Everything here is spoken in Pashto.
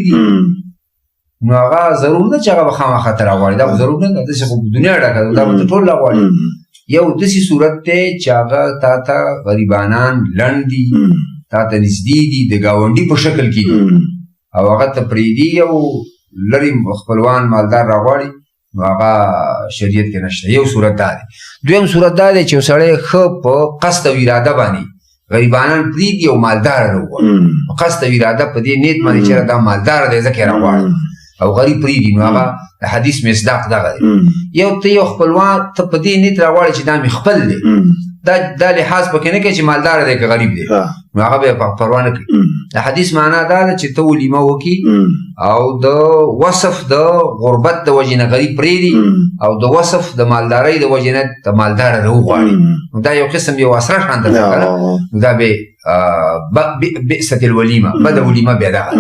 دي نو هغه ضرور نه چې هغه به خامخا ته راغواړي دا ضرور نه داسې خو دنیا ډکه دا به ټول راغواړي یو داسې صورت دی چې هغه تا ته غریبانان لنډ دي تا ته نږدې دي د ګاونډي په شکل کې دي او هغه ته پرېږدي او لرې خپلوان مالدار راغواړي نو هغه شریعت کې نشته یو صورت دا دی دویم صورت دا دی چې یو سړی ښه په قصد او اراده باندې غریبانان پرېږدي او مالدار راغواړي په قصد او اراده په دې نیت باندې چې دا مالدار دی ځکه یې راغواړي او غریب پرېږدي نو هغه د حدیث مصداق دغه دی یو ته یو خپلوان ته په دې نیت راغواړي چې دا مې خپل دی دا لحاظ پکې نه کوي چې مالدار دی که غریب دی نو هغه به یې پروا نه کوي د حدیث معنا دا ده چې ته ولیمه وکړي او د وصف د غربت د وجې نه غریب پرېږدي او د وصف د مالدارۍ د وجې نه ته مالداره راوغواړي نو دا یو قسم یو اسره شان ده نو دا به بئست الولیمه بده ولیمه بیا دغه